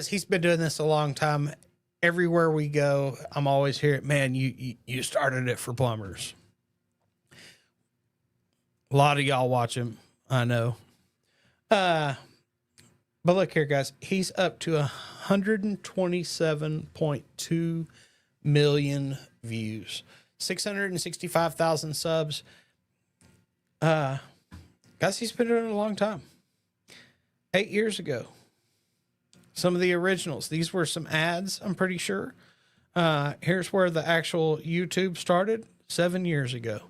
S1: he's been doing this a long time. Everywhere we go, I'm always hearing, man, you started it for plumbers. A lot of y'all watch him, I know. But look here, guys. He's up to 127.2 million views, 665,000 subs. Guys, he's been doing it a long time. 8 years ago. Some of the originals. These were some ads, I'm pretty sure. Here's where the actual YouTube started 7 years ago.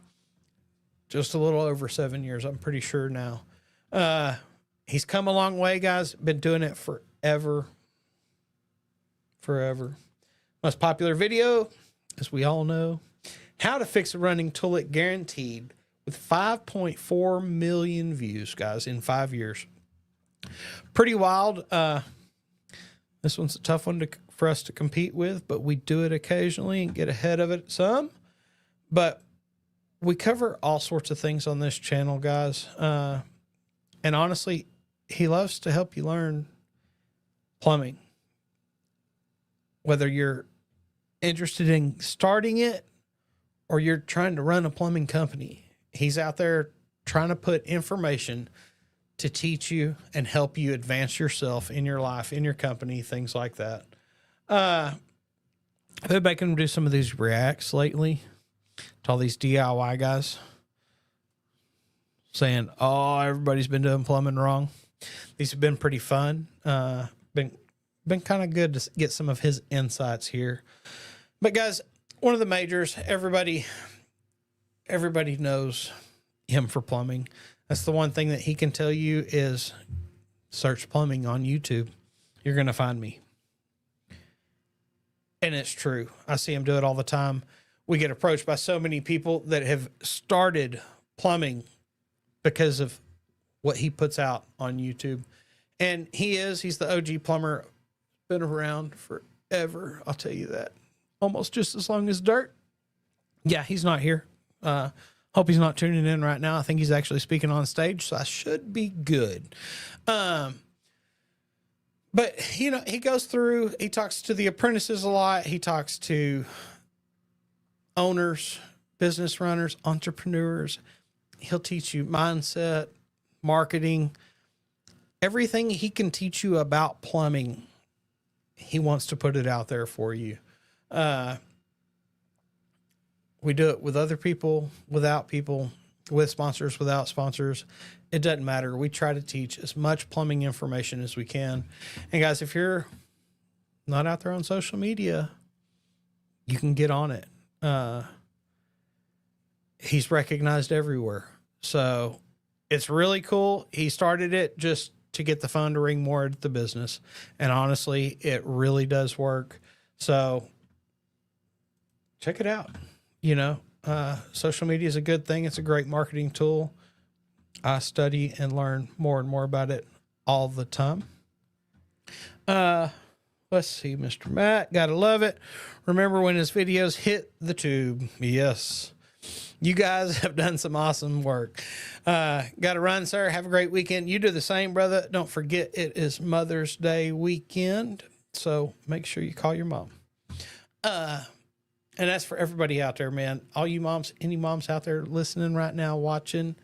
S1: Just a little over 7 years, I'm pretty sure now. He's come a long way, guys. Been doing it forever. Forever. Most popular video, as we all know, how to fix a running toilet guaranteed, with 5.4 million views, guys, in 5 years. Pretty wild. This one's a tough one for us to compete with, but we do it occasionally and get ahead of it some. But we cover all sorts of things on this channel, guys. And honestly, he loves to help you learn plumbing. Whether you're interested in starting it or you're trying to run a plumbing company, he's out there trying to put information to teach you and help you advance yourself in your life, in your company, things like that. I've been making him do some of these reacts lately to all these DIY guys saying, oh, everybody's been doing plumbing wrong. These have been pretty fun. Been kind of good to get some of his insights here. But guys, one of the majors, everybody knows him for plumbing. That's the one thing that he can tell you is search plumbing on YouTube. You're going to find me. And it's true. I see him do it all the time. We get approached by so many people that have started plumbing because of what he puts out on YouTube. And he's the OG plumber. Been around forever. I'll tell you that. Almost just as long as dirt. Yeah, he's not here. Hope he's not tuning in right now. I think he's actually speaking on stage, so I should be good. But he goes through, he talks to the apprentices a lot. He talks to owners, business runners, entrepreneurs. He'll teach you mindset, marketing, everything he can teach you about plumbing. He wants to put it out there for you. We do it with other people, without people, with sponsors, without sponsors. It doesn't matter. We try to teach as much plumbing information as we can. And guys, if you're not out there on social media, you can get on it. He's recognized everywhere. So it's really cool. He started it just to get the phone to ring more at the business. And honestly, it really does work. So check it out. Social media is a good thing. It's a great marketing tool. I study and learn more and more about it all the time. Let's see, Mr. Matt, gotta love it. Remember when his videos hit the tube? Yes. You guys have done some awesome work. Gotta run, sir. Have a great weekend. You do the same, brother. Don't forget it is Mother's Day weekend. So make sure you call your mom. And that's for everybody out there, man. All you moms, any moms out there listening right now, watching,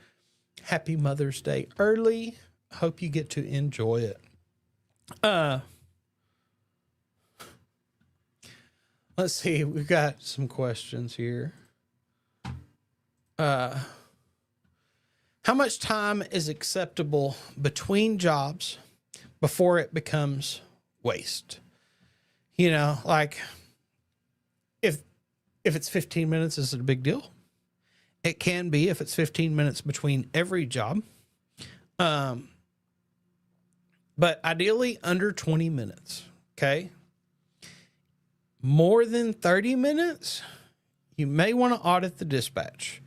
S1: happy Mother's Day early. Hope you get to enjoy it. Let's see. We've got some questions here. How much time is acceptable between jobs before it becomes waste? You know, like if it's 15 minutes, is it a big deal? It can be if it's 15 minutes between every job. But ideally under 20 minutes. Okay. More than 30 minutes, you may want to audit the dispatch.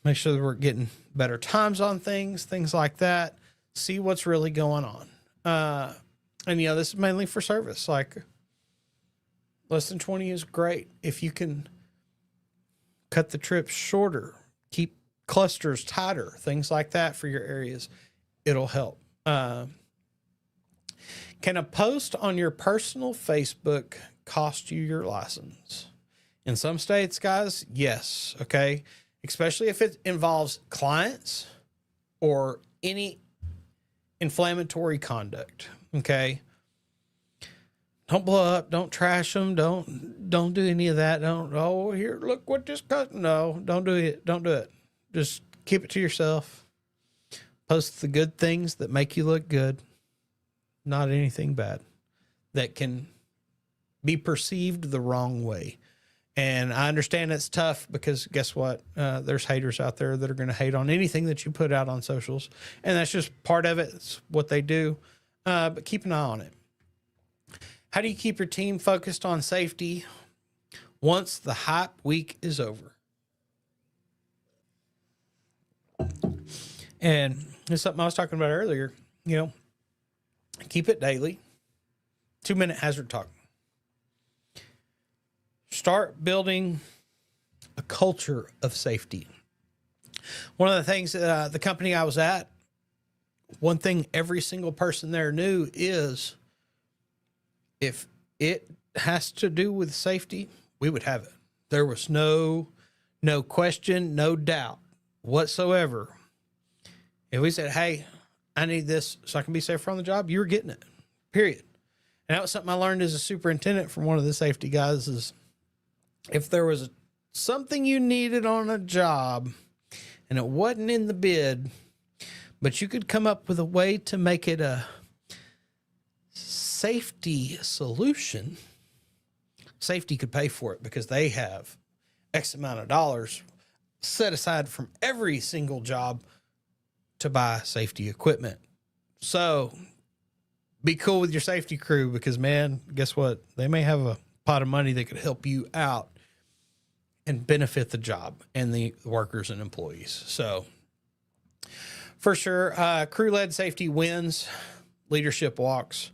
S1: Make sure that we're getting better times on things like that. See what's really going on. And, you know, this is mainly for service. Like, less than 20 is great. If you can cut the trips shorter, keep clusters tighter, things like that for your areas, it'll help. Can a post on your personal Facebook cost you your license? In some states, guys, yes. Okay. Especially if it involves clients or any inflammatory conduct. Okay. Don't blow up. Don't trash them. Don't do any of that. Don't, oh, here, look what this cut. No, don't do it. Don't do it. Just keep it to yourself. Post the good things that make you look good. Not anything bad that can be perceived the wrong way. And I understand it's tough because guess what? There's haters out there that are going to hate on anything that you put out on socials. And that's just part of it. It's what they do. But keep an eye on it. How do you keep your team focused on safety once the hype week is over? And it's something I was talking about earlier. You know, keep it daily. 2-minute hazard talk. Start building a culture of safety. One of the things that the company I was at, one thing every single person there knew is if it has to do with safety, we would have it. There was no question, no doubt whatsoever. If we said, hey, I need this so I can be safer on the job, you were getting it, period. And that was something I learned as a superintendent from one of the safety guys is if there was something you needed on a job and it wasn't in the bid, but you could come up with a way to make it a safety solution, safety could pay for it because they have X amount of dollars set aside from every single job to buy safety equipment. So be cool with your safety crew because, man, guess what? They may have a pot of money that could help you out and benefit the job and the workers and employees. So for sure, crew-led safety wins, leadership walks.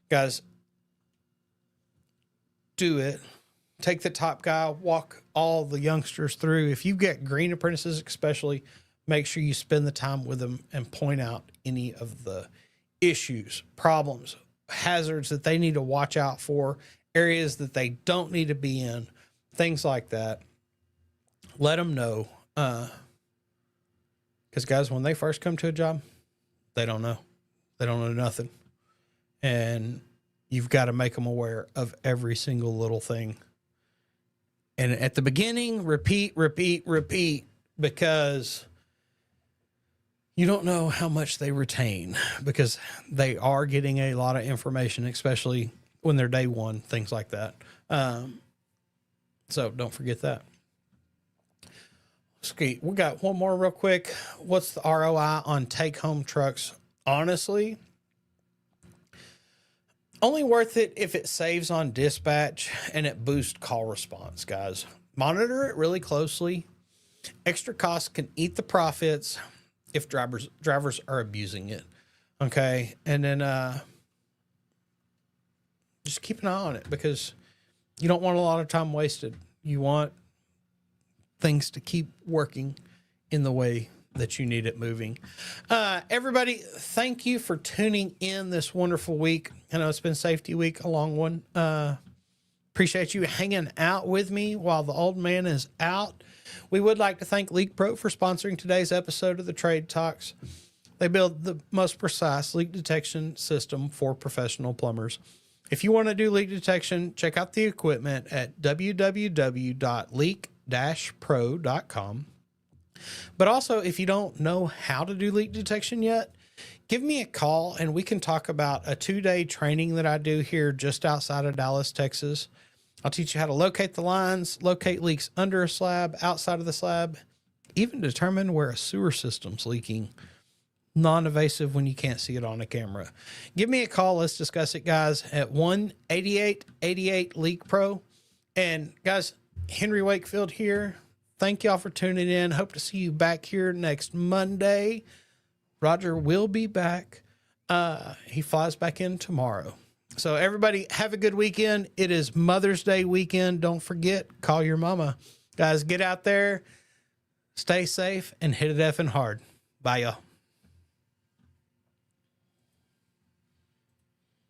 S1: Guys, do it. Take the top guy, walk all the youngsters through. If you've got green apprentices especially, make sure you spend the time with them and point out any of the issues, problems, hazards that they need to watch out for, areas that they don't need to be in, things like that. Let them know. Because, guys, when they first come to a job, they don't know. They don't know nothing. And you've got to make them aware of every single little thing. And at the beginning, repeat, because you don't know how much they retain because they are getting a lot of information, especially when they're day one, things like that. So don't forget that. Okay, we got one more real quick. What's the ROI on take-home trucks? Honestly, only worth it if it saves on dispatch and it boosts call response, guys. Monitor it really closely. Extra costs can eat the profits if drivers are abusing it. Okay. And then just keep an eye on it because you don't want a lot of time wasted. You want things to keep working in the way that you need it moving. Everybody, thank you for tuning in this wonderful week. I know it's been safety week, a long one. Appreciate you hanging out with me while the old man is out. We would like to thank Leak Pro for sponsoring today's episode of the Trade Talks. They build the most precise leak detection system for professional plumbers. If you want to do leak detection, check out the equipment at www.leak-pro.com. But also, if you don't know how to do leak detection yet, give me a call and we can talk about a 2-day training that I do here just outside of Dallas, Texas. I'll teach you how to locate the lines, locate leaks under a slab, outside of the slab, even determine where a sewer system's leaking. Non-invasive when you can't see it on a camera. Give me a call. Let's discuss it, guys, at 1-8888-LEAK-PRO. And guys, Henry Wakefield here. Thank y'all for tuning in. Hope to see you back here next Monday. Roger will be back. He flies back in tomorrow. So everybody have a good weekend. It is Mother's Day weekend. Don't forget, call your mama. Guys, get out there, stay safe, and hit it effing hard. Bye, y'all.